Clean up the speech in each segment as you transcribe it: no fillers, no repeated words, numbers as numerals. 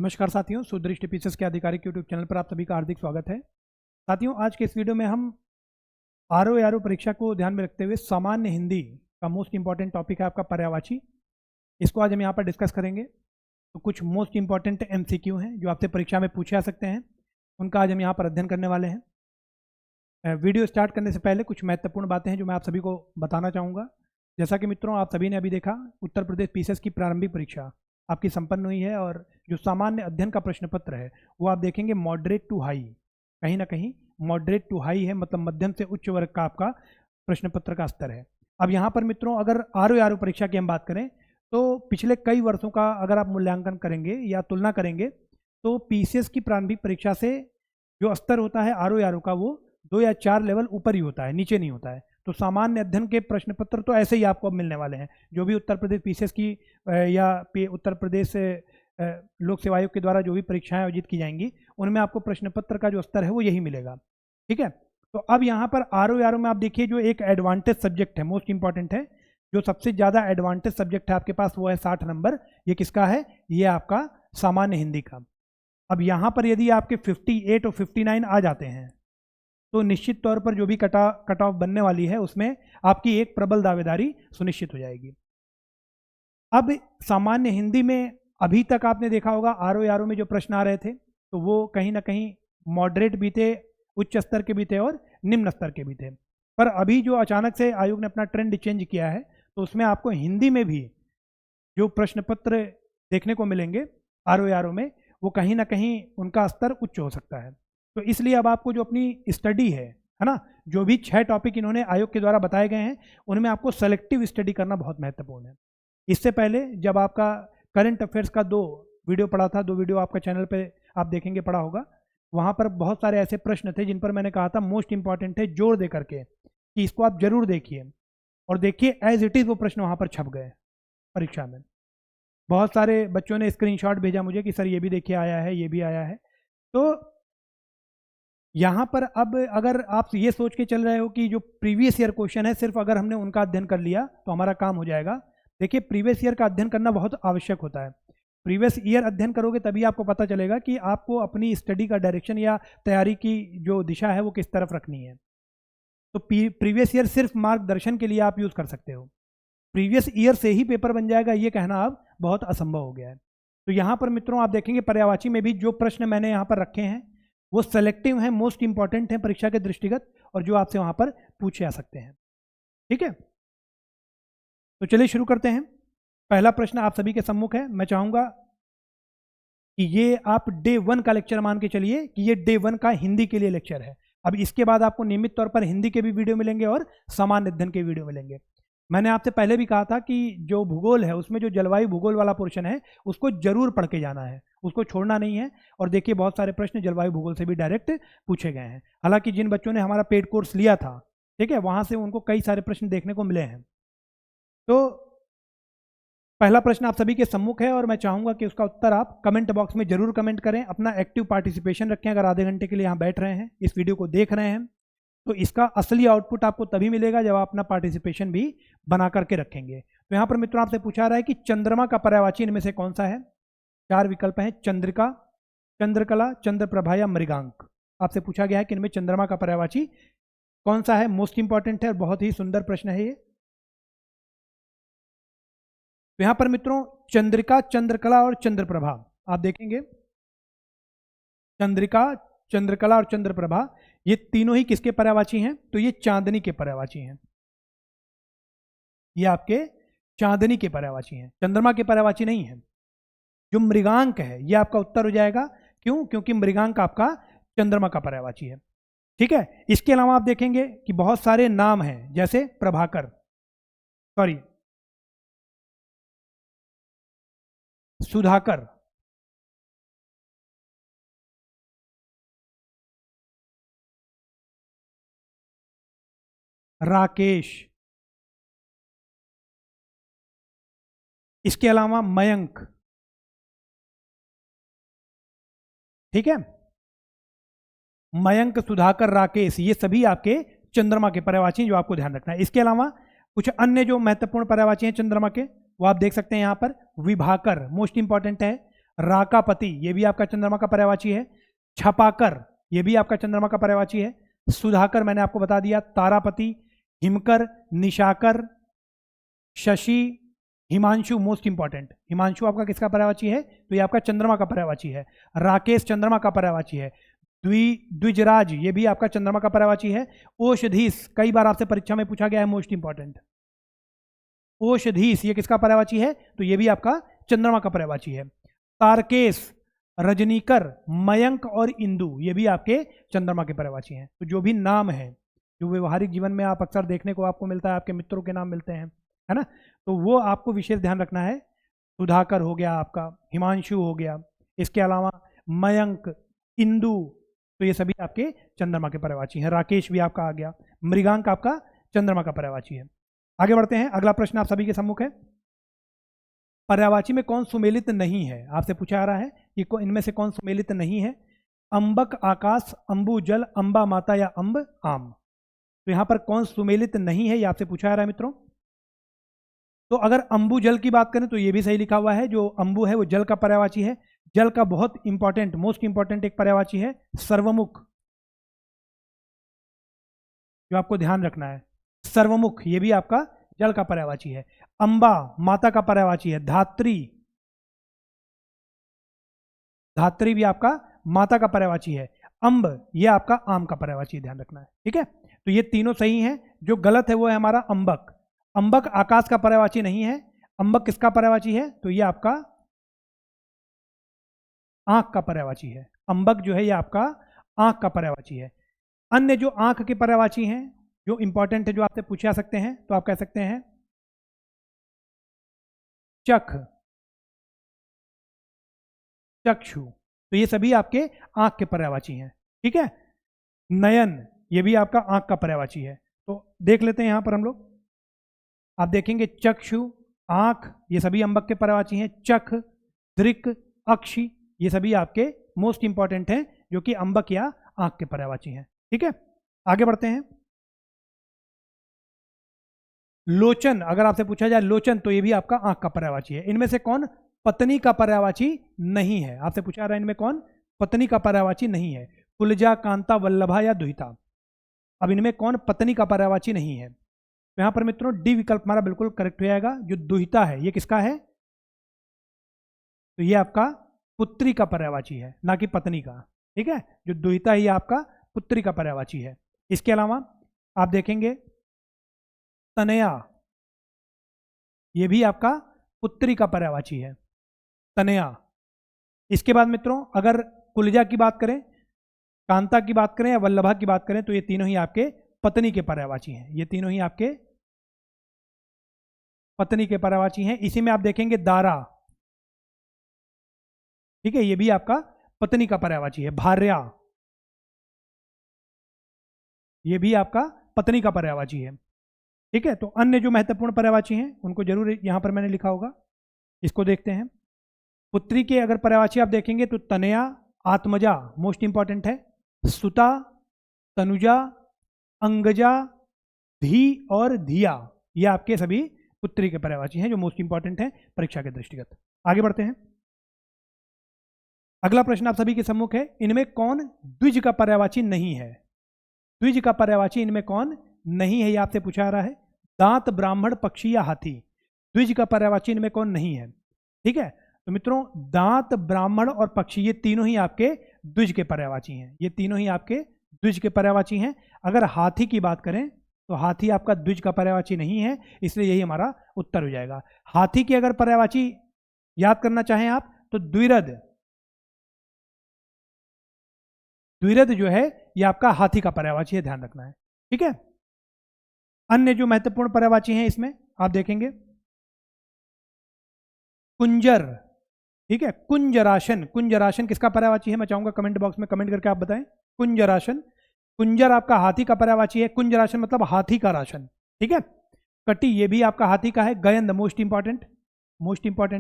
नमस्कार साथियों, सुदृष्टि पीसेस के आधिकारिक यूट्यूब चैनल पर आप सभी का हार्दिक स्वागत है। साथियों, आज के इस वीडियो में हम आरओ परीक्षा को ध्यान में रखते हुए सामान्य हिंदी का मोस्ट इंपॉर्टेंट टॉपिक है आपका पर्यायवाची। इसको आज हम यहाँ पर डिस्कस करेंगे। तो कुछ मोस्ट इंपॉर्टेंट MCQ हैं जो आपसे परीक्षा में पूछे जा सकते हैं, उनका आज हम यहाँ पर अध्ययन करने वाले हैं। वीडियो स्टार्ट करने से पहले कुछ महत्वपूर्ण बातें हैं जो मैं आप सभी को बताना चाहूँगा। जैसा कि मित्रों, आप सभी ने अभी देखा, उत्तर प्रदेश पीसीएस की प्रारंभिक परीक्षा आपकी संपन्न हुई है और जो सामान्य अध्ययन का प्रश्न पत्र है वो आप देखेंगे मॉडरेट टू हाई, कहीं ना कहीं मॉडरेट टू हाई है, मतलब मध्यम से उच्च वर्ग का आपका प्रश्न पत्र का स्तर है। अब यहाँ पर मित्रों, अगर आरओ परीक्षा की हम बात करें तो पिछले कई वर्षों का अगर आप मूल्यांकन करेंगे या तुलना करेंगे तो पीसीएस की प्रारंभिक परीक्षा से जो स्तर होता है आरओ का वो 2 या 4 लेवल ऊपर ही होता है, नीचे नहीं होता है। तो सामान्य अध्ययन के प्रश्न पत्र तो ऐसे ही आपको अब मिलने वाले हैं। जो भी उत्तर प्रदेश पीसीएस की या उत्तर प्रदेश लोक सेवा आयोग के द्वारा जो भी परीक्षाएं आयोजित की जाएंगी उनमें आपको प्रश्न पत्र का जो स्तर है वो यही मिलेगा। ठीक है, तो अब यहाँ पर आरओ में आप देखिए जो एक एडवांटेज सब्जेक्ट है, मोस्ट इंपॉर्टेंट है, जो सबसे ज़्यादा एडवांटेज सब्जेक्ट है आपके पास वो है 60 नंबर। ये किसका है? ये आपका सामान्य हिंदी का। अब यहाँ पर यदि आपके 58 और 59 आ जाते हैं तो निश्चित तौर पर जो भी कट ऑफ बनने वाली है उसमें आपकी एक प्रबल दावेदारी सुनिश्चित हो जाएगी। अब सामान्य हिंदी में अभी तक आपने देखा होगा आरओ में जो प्रश्न आ रहे थे तो वो कहीं ना कहीं मॉडरेट भी थे, उच्च स्तर के भी थे और निम्न स्तर के भी थे। पर अभी जो अचानक से आयोग ने अपना ट्रेंड चेंज किया है तो उसमें आपको हिंदी में भी जो प्रश्न पत्र देखने को मिलेंगे आरओ में वो कहीं ना कहीं उनका स्तर उच्च हो सकता है। तो इसलिए अब आपको जो अपनी स्टडी है ना, जो भी 6 टॉपिक इन्होंने आयोग के द्वारा बताए गए हैं उनमें आपको सेलेक्टिव स्टडी करना बहुत महत्वपूर्ण है। इससे पहले जब आपका करंट अफेयर्स का 2 वीडियो पड़ा था, 2 वीडियो आपका चैनल पे आप देखेंगे पड़ा होगा, वहाँ पर बहुत सारे ऐसे प्रश्न थे जिन पर मैंने कहा था मोस्ट इंपॉर्टेंट है, जोर दे करके कि इसको आप जरूर देखिए। और देखिए एज इट इज़ वो प्रश्न वहाँ पर छप गए परीक्षा में। बहुत सारे बच्चों ने स्क्रीनशॉट भेजा मुझे कि सर ये भी देखिए आया है, ये भी आया है। तो यहाँ पर अब अगर आप ये सोच के चल रहे हो कि जो प्रीवियस ईयर क्वेश्चन है सिर्फ अगर हमने उनका अध्ययन कर लिया तो हमारा काम हो जाएगा, देखिए प्रीवियस ईयर का अध्ययन करना बहुत आवश्यक होता है। प्रीवियस ईयर अध्ययन करोगे तभी आपको पता चलेगा कि आपको अपनी स्टडी का डायरेक्शन या तैयारी की जो दिशा है वो किस तरफ रखनी है। तो प्रीवियस ईयर सिर्फ मार्गदर्शन के लिए आप यूज़ कर सकते हो, प्रीवियस ईयर से ही पेपर बन जाएगा ये कहना अब बहुत असंभव हो गया है। तो यहाँ पर मित्रों आप देखेंगे पर्यायवाची में भी जो प्रश्न मैंने यहाँ पर रखे हैं वो सेलेक्टिव हैं, मोस्ट इंपॉर्टेंट हैं परीक्षा के दृष्टिगत और जो आपसे वहाँ पर पूछे जा सकते हैं। ठीक है, तो चलिए शुरू करते हैं। पहला प्रश्न आप सभी के सम्मुख है। मैं चाहूँगा कि ये आप डे 1 का लेक्चर मान के चलिए कि ये डे 1 का हिंदी के लिए लेक्चर है। अब इसके बाद आपको नियमित तौर पर हिंदी के भी वीडियो मिलेंगे और सामान्य अध्ययन के वीडियो मिलेंगे। मैंने आपसे पहले भी कहा था कि जो भूगोल है उसमें जो जलवायु भूगोल वाला पोर्शन है उसको जरूर पढ़ के जाना है, उसको छोड़ना नहीं है। और देखिए बहुत सारे प्रश्न जलवायु भूगोल से भी डायरेक्ट पूछे गए हैं। हालांकि जिन बच्चों ने हमारा पेड कोर्स लिया था, ठीक है, वहाँ से उनको कई सारे प्रश्न देखने को मिले हैं। तो पहला प्रश्न आप सभी के सम्मुख है और मैं चाहूँगा कि उसका उत्तर आप कमेंट बॉक्स में जरूर कमेंट करें, अपना एक्टिव पार्टिसिपेशन रखें। अगर आधे घंटे के लिए यहाँ बैठ रहे हैं, इस वीडियो को देख रहे हैं, तो इसका असली आउटपुट आपको तभी मिलेगा जब आप अपना पार्टिसिपेशन भी बना करके रखेंगे। तो यहाँ पर मित्रों आपसे पूछा रहा है कि चंद्रमा का पर्यायवाची इनमें से कौन सा है? 4 विकल्प हैं, चंद्रिका, चंद्रकला, चंद्रप्रभा या मृगांक। आपसे पूछा गया है कि इनमें चंद्रमा का पर्यायवाची कौन सा है। मोस्ट इंपॉर्टेंट है और बहुत ही सुंदर प्रश्न है ये। तो यहाँ पर मित्रों चंद्रिका, चंद्रकला और चंद्रप्रभा आप देखेंगे, चंद्रिका, चंद्रकला और चंद्रप्रभा ये तीनों ही किसके पर्यायवाची हैं? तो ये चांदनी के पर्यायवाची हैं। ये आपके चांदनी के पर्यायवाची हैं, चंद्रमा के पर्यायवाची नहीं है। जो मृगांक है ये आपका उत्तर हो जाएगा। क्यों? क्योंकि मृगांक आपका चंद्रमा का पर्यायवाची है। ठीक है, इसके अलावा आप देखेंगे कि बहुत सारे नाम हैं, जैसे प्रभाकर, सॉरी सुधाकर, राकेश, इसके अलावा मयंक। ठीक है, मयंक, सुधाकर, राकेश ये सभी आपके चंद्रमा के पर्यायवाची जो आपको ध्यान रखना है। इसके अलावा कुछ अन्य जो महत्वपूर्ण पर्यायवाची हैं चंद्रमा के वो आप देख सकते हैं यहाँ पर। विभाकर मोस्ट इंपॉर्टेंट है, राकापति ये भी आपका चंद्रमा का पर्यायवाची है। छपाकर ये भी आपका चंद्रमा का पर्यायवाची है। सुधाकर मैंने आपको बता दिया। तारापति, हिमकर, निशाकर, शशि, हिमांशु, मोस्ट इंपॉर्टेंट, हिमांशु आपका किसका पर्यायवाची है? तो ये आपका चंद्रमा का पर्यायवाची है। राकेश चंद्रमा का पर्यायवाची है। द्विजराज ये भी आपका चंद्रमा का पर्यायवाची है। औषधीश कई बार आपसे परीक्षा में पूछा गया है, मोस्ट इंपॉर्टेंट। औषधीश ये किसका पर्यायवाची है? तो ये भी आपका चंद्रमा का पर्यायवाची है। तारकेश, रजनीकर, मयंक और इंदु ये भी आपके चंद्रमा के पर्यायवाची हैं। तो जो भी नाम है जो व्यवहारिक जीवन में आप अक्सर देखने को आपको मिलता है, आपके मित्रों के नाम मिलते हैं, है ना, तो वो आपको विशेष ध्यान रखना है। सुधाकर हो गया आपका, हिमांशु हो गया, इसके अलावा मयंक, इंदु, तो ये सभी आपके चंद्रमा के पर्यायवाची हैं। राकेश भी आपका आ गया। मृगांक आपका चंद्रमा का पर्यायवाची है। आगे बढ़ते हैं, अगला प्रश्न आप सभी के सम्मुख है। पर्यायवाची में कौन सुमेलित नहीं है? आपसे पूछा जा रहा है कि इनमें से कौन सुमेलित नहीं है? अंबक, आकाश, अंबु जल, अंबा माता या अंब आम। तो यहां पर कौन सुमेलित नहीं है ये आपसे पूछा जा रहा है मित्रों। तो अगर अंबु जल की बात करें तो ये भी सही लिखा हुआ है। जो अंबु है वो जल का पर्यायवाची है। जल का बहुत इंपॉर्टेंट, मोस्ट इंपॉर्टेंट एक पर्यायवाची है सर्वमुख, जो आपको ध्यान रखना है। सर्वमुख ये भी आपका जल का पर्यायवाची है। अंबा माता का पर्यायवाची है। धात्री, धात्री भी आपका माता का पर्यायवाची है। अंब ये आपका आम का पर्यायवाची है, ध्यान रखना है, ठीक है। तो ये तीनों सही हैं। जो गलत है वो है हमारा अंबक। अंबक आकाश का पर्यायवाची नहीं है। अंबक किसका पर्यायवाची है? तो ये आपका आंख का पर्यायवाची है। अंबक जो है ये आपका आंख का पर्यायवाची है। अन्य जो आंख के पर्यायवाची हैं जो इंपॉर्टेंट है, जो आपसे पूछे जा सकते हैं, तो आप कह सकते हैं चख, चक्षु, तो ये सभी आपके आंख के पर्यायवाची हैं, ठीक है। नयन ये भी आपका आंख का पर्यायवाची है। तो देख लेते हैं यहां पर हम लोग, आप देखेंगे चक्षु, आंख ये सभी अंबक के पर्यायवाची हैं। चख, दृक, अक्षि ये सभी आपके मोस्ट इंपॉर्टेंट हैं जो कि अंबक या आंख के पर्यायवाची हैं, ठीक है। आगे बढ़ते हैं। लोचन अगर आपसे पूछा जाए लोचन तो ये भी आपका आंख का पर्यायवाची है। इनमें से कौन पत्नी का पर्यायवाची नहीं है? आपसे पूछा रहा है इनमें कौन पत्नी का पर्यायवाची नहीं है? कुलजा, कांता, वल्लभा या दुहिता। अब इनमें कौन पत्नी का पर्यायवाची नहीं है? तो यहां पर मित्रों डी विकल्प हमारा बिल्कुल करेक्ट हो जाएगा। जो दुहिता है ये किसका है? तो ये आपका पुत्री का पर्यायवाची है, ना कि पत्नी का, ठीक है। जो दुहिता है ये आपका पुत्री का पर्यायवाची है। इसके अलावा आप देखेंगे तनया ये भी आपका पुत्री का पर्यायवाची है, तनया। इसके बाद मित्रों अगर कुलजा की बात करें, कांता की बात करें या वल्लभा की बात करें तो ये तीनों ही आपके पत्नी के पर्यायवाची हैं। ये तीनों ही आपके पत्नी के पर्यायवाची हैं। इसी में आप देखेंगे दारा, ठीक है, ये भी आपका पत्नी का पर्यायवाची है। भार्या ये भी आपका पत्नी का पर्यायवाची है, ठीक है। तो अन्य जो महत्वपूर्ण पर्यायवाची हैं उनको जरूर यहां पर मैंने लिखा होगा, इसको देखते हैं। पुत्री के अगर पर्यायवाची आप देखेंगे तो तनया, आत्मजा मोस्ट इंपॉर्टेंट है, सुता, तनुजा, अंगजा, धी और धिया ये आपके सभी पुत्री के पर्यायवाची हैं जो मोस्ट इंपॉर्टेंट हैं परीक्षा के दृष्टिगत। आगे बढ़ते हैं। अगला प्रश्न आप सभी के सम्मुख है। इनमें कौन द्विज का पर्यायवाची नहीं है? द्विज का पर्यायवाची इनमें कौन नहीं है ये आपसे पूछा जा रहा है। दांत, ब्राह्मण, पक्षी या हाथी, द्विज का पर्यायवाची इनमें कौन नहीं है? ठीक है, तो मित्रों दांत, ब्राह्मण और पक्षी ये तीनों ही आपके द्विज के पर्यायवाची हैं। ये तीनों ही आपके द्विज के पर्यायवाची हैं। अगर हाथी की बात करें तो हाथी आपका द्विज का पर्यायवाची नहीं है, इसलिए यही हमारा उत्तर हो जाएगा। हाथी की अगर पर्यायवाची याद करना चाहें आप तो द्विरद, द्विरद जो है ये आपका हाथी का पर्यायवाची है, ध्यान रखना है, ठीक है। अन्य जो महत्वपूर्ण पर्यायवाची हैं इसमें आप देखेंगे कुंजर, ठीक है, कुंजराशन, कुंजराशन किसका पर्यायवाची है? मैं चाहूंगा कमेंट बॉक्स में कमेंट करके आप बताएं। कुंजराशन, कुंजर आपका हाथी का पर्यायवाची है, कुंजराशन मतलब हाथी का राशन, ठीक है। कटी ये भी आपका हाथी का है। गयंद मोस्ट इंपॉर्टेंट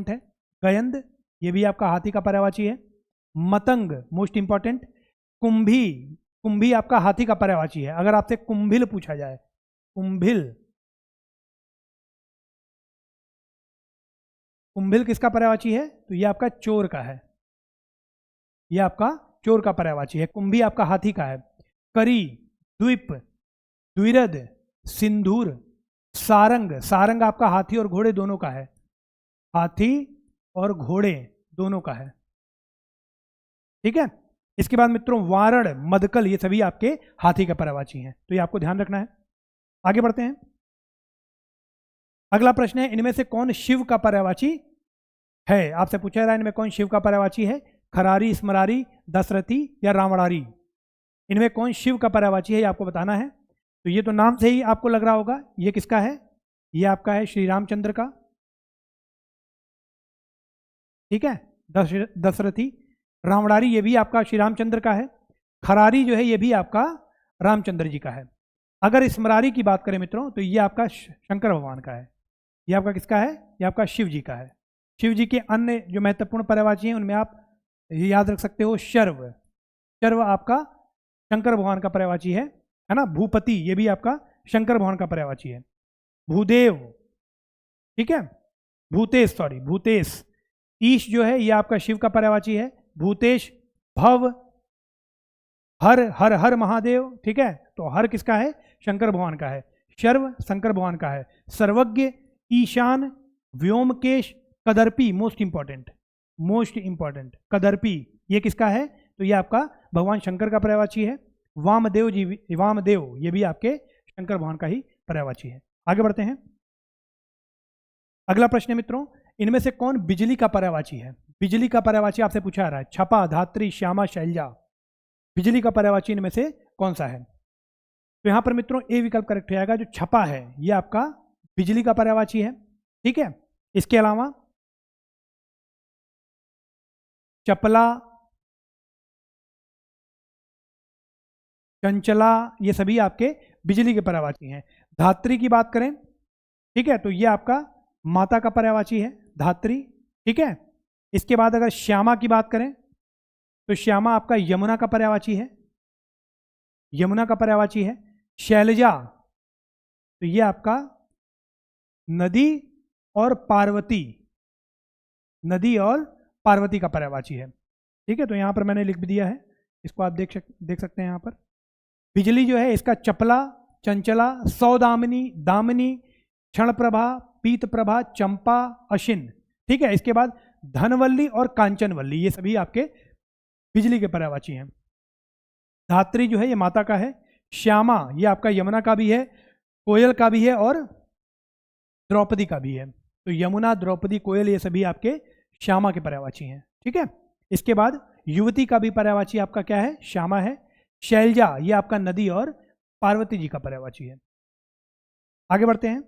है, गयंद ये भी आपका हाथी का पर्यायवाची है। मतंग मोस्ट इंपॉर्टेंट। कुंभी, कुंभी आपका हाथी का पर्यायवाची है। अगर आपसे कुंभिल पूछा जाए, कुंभिल, कुंभिल किसका पर्यायवाची है? तो ये आपका चोर का है, ये आपका चोर का पर्यायवाची है। कुंभी आपका हाथी का है। करी, द्वीप, द्विरद, सिंदूर, सारंग, सारंग आपका हाथी और घोड़े दोनों का है, हाथी और घोड़े दोनों का है, ठीक है। इसके बाद मित्रों वारण, मदकल, ये सभी आपके हाथी का पर्यायवाची हैं, तो ये आपको ध्यान रखना है। आगे बढ़ते हैं। अगला प्रश्न है, इनमें से कौन शिव का पर्यायवाची है? आपसे पूछा जा रहा है इनमें कौन शिव का पर्यायवाची है? खरारी, स्मरारी, दशरथी या रावणारी? इनमें कौन शिव का पर्यायवाची है ये आपको बताना है। तो ये तो नाम से ही आपको लग रहा होगा ये किसका है, ये आपका है श्री रामचंद्र का, ठीक है, दशरथी। रावणारी ये भी आपका श्री रामचंद्र का है। खरारी जो है ये भी आपका रामचंद्र जी का है। अगर स्मरारी की बात करें मित्रों तो ये आपका शंकर भगवान का है। ये आपका किसका है? ये आपका शिव जी का है। शिव जी के अन्य जो महत्वपूर्ण पर्यायवाची हैं उनमें आप याद रख सकते हो शर्व, शर्व आपका शंकर भगवान का पर्यायवाची है ना। भूपति ये भी आपका शंकर भगवान का पर्यायवाची है। भूदेव, ठीक है, भूतेश, सॉरी भूतेश, ईश जो है ये आपका शिव का पर्यायवाची है। भूतेश, भव, हर, हर हर महादेव, ठीक है, तो हर किसका है? शंकर भगवान का है। शर्व शंकर भगवान का है। सर्वज्ञ, ईशान, व्योमकेश, कदर्पी, मोस्ट इंपॉर्टेंट कदर्पी ये किसका है? तो ये आपका भगवान शंकर का पर्यायवाची है। वामदेव जी, वामदेव ये भी आपके शंकर भगवान का ही पर्यायवाची है। आगे बढ़ते हैं। अगला प्रश्न है मित्रों, इनमें से कौन बिजली का पर्यायवाची है? बिजली का पर्यायवाची आपसे पूछा जा रहा है। छपा, धात्री, श्यामा, शैलजा, बिजली का पर्यायवाची इनमें से कौन सा है? तो यहां पर मित्रों ए विकल्प करेक्ट हो जाएगा। जो छपा है ये आपका बिजली का पर्यायवाची है, ठीक है। इसके अलावा चपला, चंचला ये सभी आपके बिजली के पर्यायवाची हैं। धात्री की बात करें, ठीक है, तो ये आपका माता का पर्यायवाची है धात्री, ठीक है। इसके बाद अगर श्यामा की बात करें तो श्यामा आपका यमुना का पर्यायवाची है, यमुना का पर्यायवाची है। शैलजा तो ये आपका नदी और पार्वती, नदी और पार्वती का पर्यायवाची है, ठीक है। तो यहां पर मैंने लिख भी दिया है, इसको आप देख सकते हैं। यहां पर बिजली जो है इसका चपला, चंचला, सौदामिनी, दामिनी, क्षण प्रभा, पीत प्रभा, चंपा, अशिन, ठीक है। इसके बाद धनवल्ली और कांचनवल्ली ये सभी आपके बिजली के पर्यायवाची हैं। धात्री जो है ये माता का है। श्यामा ये आपका यमुना का भी है, कोयल का भी है और द्रौपदी का भी है। तो यमुना, द्रौपदी, कोयल ये सभी आपके श्यामा के पर्यायवाची हैं, ठीक है। इसके बाद युवती का भी पर्यायवाची आपका क्या है? श्यामा है। शैलजा ये आपका नदी और पार्वती जी का पर्यायवाची है। आगे बढ़ते हैं।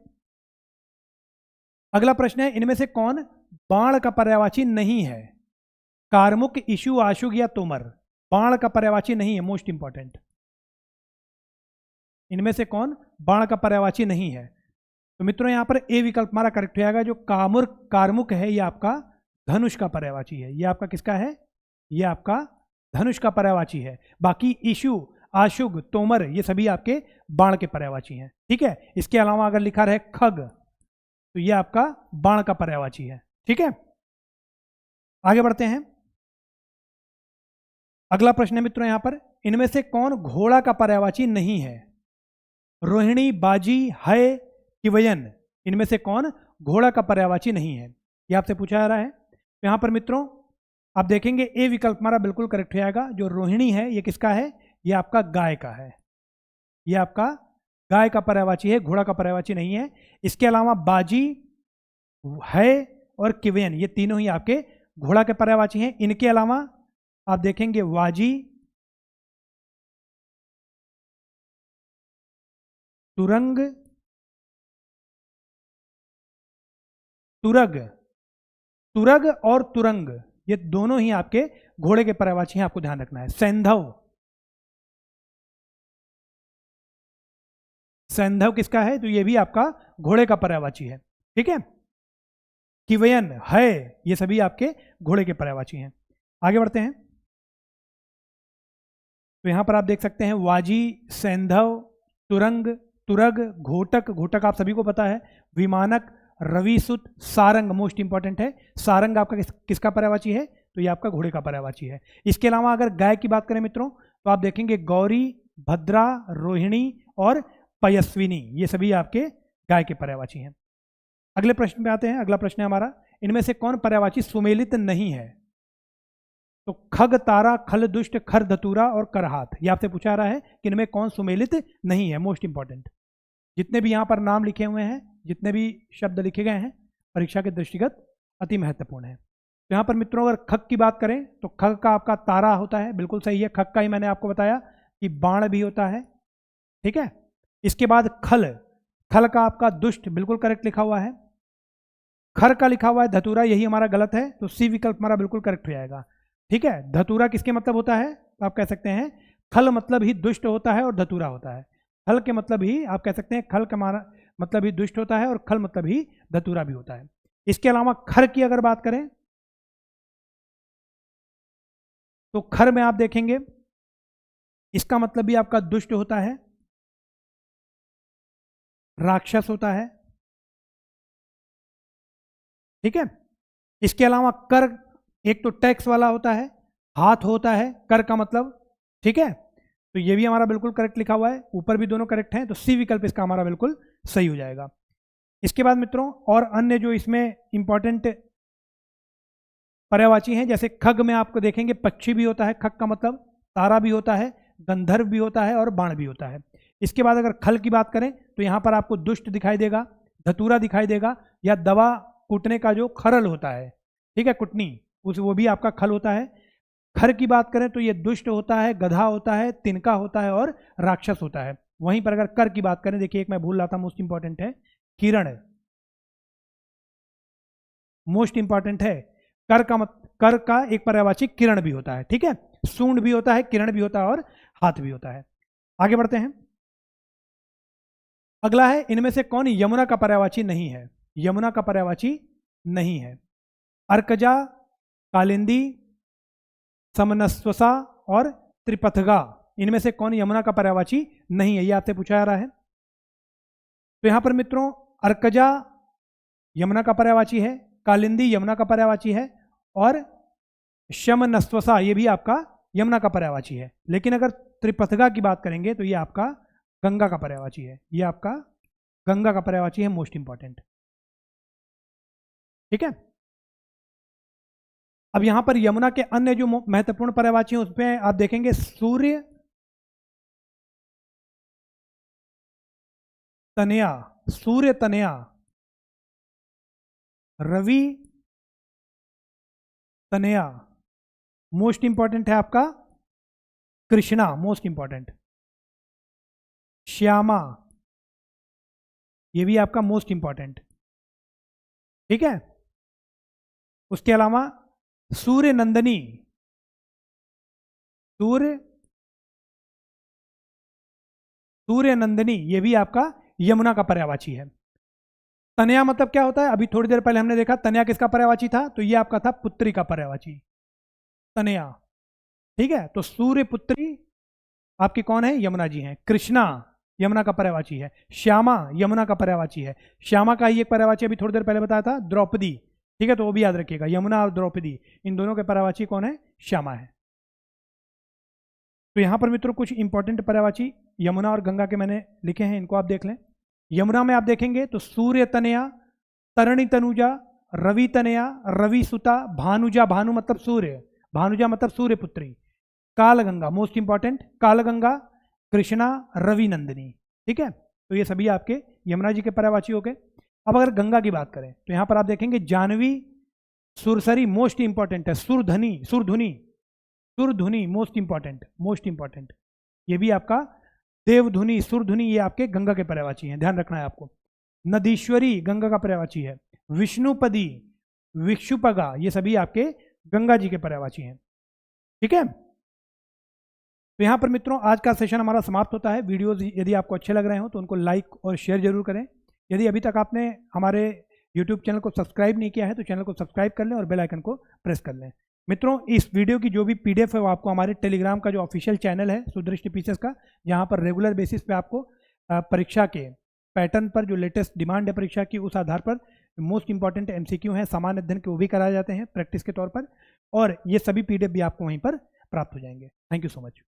अगला प्रश्न है, इनमें से कौन बाण का पर्यायवाची नहीं है? कार्मुक, इशु, आशुग या तोमर? बाण का पर्यायवाची नहीं है, मोस्ट इंपॉर्टेंट। इनमें से कौन बाण का पर्यायवाची नहीं है? तो मित्रों यहां पर ए विकल्प हमारा करेक्ट हो जाएगा। जो कार्मुक है ये आपका धनुष का पर्यायवाची है। ये आपका किसका है? ये आपका धनुष का पर्यायवाची है। बाकी इशु, आशुग, तोमर ये सभी आपके बाण के पर्यायवाची हैं, ठीक है। इसके अलावा अगर लिखा रहे खग तो ये आपका बाण का पर्यायवाची है, ठीक है। आगे बढ़ते हैं। अगला प्रश्न है मित्रों यहां पर, इनमें से कौन घोड़ा का पर्यायवाची नहीं है? रोहिणी, बाजी, है, किवयन, इनमें से कौन घोड़ा का पर्यायवाची नहीं है? यह आपसे पूछा जा रहा है। तो यहां पर मित्रों आप देखेंगे ए विकल्प हमारा बिल्कुल करेक्ट हो जाएगा। जो रोहिणी है ये किसका है? ये आपका गाय का है। ये आपका गाय का पर्यायवाची है, घोड़ा का पर्यायवाची नहीं है। इसके अलावा बाजी, है और किवयन ये तीनों ही आपके घोड़ा के पर्यायवाची हैं। इनके अलावा आप देखेंगे वाजी, तुरंग, तुरग, तुरग और तुरंग ये दोनों ही आपके घोड़े के पर्यायवाची हैं, आपको ध्यान रखना है। सैंधव, सैंधव किसका है? तो ये भी आपका घोड़े का पर्यायवाची है, ठीक है। किवयन, है ये सभी आपके घोड़े के पर्यायवाची हैं। आगे बढ़ते हैं। तो यहां पर आप देख सकते हैं वाजी, सैंधव, तुरंग, तुरग, घोटक, घोटक आप सभी को पता है, विमानक, रविसुत, सारंग मोस्ट इंपॉर्टेंट है। सारंग आपका किसका पर्यायवाची है? तो ये आपका घोड़े का पर्यायवाची है। इसके अलावा अगर गाय की बात करें मित्रों तो आप देखेंगे गौरी, भद्रा, रोहिणी और पयस्विनी, ये सभी आपके गाय के पर्यायवाची हैं। अगले प्रश्न पे आते हैं। अगला प्रश्न है हमारा, इनमें से कौन पर्यायवाची सुमेलित नहीं है? तो खग, तारा, खल, दुष्ट, खर, धतूरा और करहात, ये आपसे पूछा रहा है कि इनमें कौन सुमेलित नहीं है। मोस्ट इंपॉर्टेंट, जितने भी यहाँ पर नाम लिखे हुए हैं, जितने भी शब्द लिखे गए हैं, परीक्षा के दृष्टिगत अति महत्वपूर्ण है। तो यहाँ पर मित्रों अगर खग की बात करें तो खग का आपका तारा होता है, बिल्कुल सही है। खग का ही मैंने आपको बताया कि बाण भी होता है, ठीक है। इसके बाद खल, खल का आपका दुष्ट, बिल्कुल करेक्ट लिखा हुआ है। खर का लिखा हुआ है धतूरा, यही हमारा गलत है, तो सी विकल्प हमारा बिल्कुल करेक्ट हो जाएगा, ठीक है। धतूरा किसके मतलब होता है? तो आप कह सकते हैं खल मतलब ही दुष्ट होता है और धतूरा होता है। खल के मतलब ही आप कह सकते हैं खल का मतलब ही दुष्ट होता है और खल मतलब ही धतूरा भी होता है। इसके अलावा खर की अगर बात करें तो खर में आप देखेंगे इसका मतलब भी आपका दुष्ट होता है, राक्षस होता है, ठीक है। इसके अलावा कर एक तो टैक्स वाला होता है, हाथ होता है कर का मतलब, ठीक है। तो ये भी हमारा बिल्कुल करेक्ट लिखा हुआ है, ऊपर भी दोनों करेक्ट हैं, तो सी विकल्प इसका हमारा बिल्कुल सही हो जाएगा। इसके बाद मित्रों और अन्य जो इसमें इंपॉर्टेंट पर्यायवाची हैं, जैसे खग में आपको देखेंगे पक्षी भी होता है, खग का मतलब तारा भी होता है, गंधर्व भी होता है और बाण भी होता है। इसके बाद अगर खल की बात करें तो यहाँ पर आपको दुष्ट दिखाई देगा, धतूरा दिखाई देगा, या दवा कूटने का जो खरल होता है, ठीक है, कुटनी, उस वो भी आपका खल होता है। खर की बात करें तो ये दुष्ट होता है, गधा होता है, तिनका होता है और राक्षस होता है। वहीं पर अगर कर की बात करें, देखिए एक मैं भूल रहा था, मोस्ट इंपॉर्टेंट है किरण, मोस्ट इंपॉर्टेंट है। कर का एक पर्यायवाची किरण भी होता है, ठीक है। सूंड भी होता है, किरण भी होता है और हाथ भी होता है। आगे बढ़ते हैं। अगला है, इनमें से कौन यमुना का पर्यायवाची नहीं है? यमुना का पर्यायवाची नहीं है। अर्कजा, कालिंदी, समनस्वसा और त्रिपथगा, इनमें से कौन यमुना का पर्यायवाची नहीं है? ये आपसे पूछा जा रहा है। तो यहां पर मित्रों अर्कजा यमुना का पर्यायवाची है, कालिंदी यमुना का पर्यायवाची है और शमनस्वसा ये भी आपका यमुना का पर्यायवाची है। लेकिन अगर त्रिपथगा की बात करेंगे तो ये आपका गंगा का पर्यायवाची है, ये आपका गंगा का पर्यायवाची है, मोस्ट इंपॉर्टेंट, ठीक है। अब यहां पर यमुना के अन्य जो महत्वपूर्ण पर्यायवाची हैं उसमें आप देखेंगे सूर्य, तनया, सूर्य तनया, रवि तनया, मोस्ट इंपॉर्टेंट है आपका कृष्णा, मोस्ट इंपॉर्टेंट, श्यामा, ये भी आपका मोस्ट इंपॉर्टेंट, ठीक है। उसके अलावा सूर्य नंदनी, सूर्य नंदनी ये भी आपका यमुना का पर्यायवाची है। तनया मतलब क्या होता है? अभी थोड़ी देर पहले हमने देखा तनया किसका पर्यायवाची था, तो ये आपका था पुत्री का पर्यायवाची, तनया, ठीक है। तो सूर्य पुत्री आपकी कौन है? यमुना जी हैं। कृष्णा यमुना का पर्यायवाची है, श्यामा यमुना का पर्यायवाची है। श्यामा का ही एक पर्यायवाची अभी थोड़ी देर पहले बताया था, द्रौपदी, ठीक है, तो वो भी याद रखिएगा, यमुना और द्रौपदी इन दोनों के पर्यायवाची कौन है? श्यामा है। तो यहां पर मित्रों कुछ इंपॉर्टेंट पर्यायवाची यमुना और गंगा के मैंने लिखे हैं, इनको आप देख लें। यमुना में आप देखेंगे तो सूर्य तनया, तरणी तनुजा, रवि तनया, रवि सुता, भानुजा, भानु मतलब सूर्य, भानुजा मतलब सूर्य पुत्री, कालगंगा, मोस्ट इंपॉर्टेंट, कालगंगा, कृष्णा, रवि नंदिनी, ठीक है। तो ये सभी आपके यमुना जी के पर्यायवाची हो गए। अब अगर गंगा की बात करें तो यहां पर आप देखेंगे जानवी, सुरसरी, मोस्ट इंपॉर्टेंट है, सुरधनी, सुरधुनी, सुरधुनी मोस्ट इंपॉर्टेंट, मोस्ट इंपॉर्टेंट, ये भी आपका देवधुनी, सुरधुनी, ये आपके गंगा के पर्यायवाची हैं, ध्यान रखना है आपको। नदीश्वरी गंगा का पर्यायवाची है, विष्णुपदी, विक्षुपगा, ये सभी आपके गंगा जी के पर्यायवाची हैं, ठीक है। तो यहां पर मित्रों आज का सेशन हमारा समाप्त होता है। वीडियोस यदि आपको अच्छे लग रहे हो तो उनको लाइक और शेयर जरूर करें। यदि अभी तक आपने हमारे यूट्यूब चैनल को सब्सक्राइब नहीं किया है तो चैनल को सब्सक्राइब कर लें और बेल आइकन को प्रेस कर लें। मित्रों इस वीडियो की जो भी पीडीएफ है वो आपको हमारे टेलीग्राम का जो ऑफिशियल चैनल है सुदृष्टि पीसेस का, जहाँ पर रेगुलर बेसिस पे आपको परीक्षा के पैटर्न पर जो लेटेस्ट डिमांड है परीक्षा की, उस आधार पर मोस्ट इंपॉर्टेंट MCQ हैं, सामान्य अध्ययन के, वो भी कराए जाते हैं प्रैक्टिस के तौर पर, और ये सभी PDF भी आपको वहीं पर प्राप्त हो जाएंगे। Thank you so much.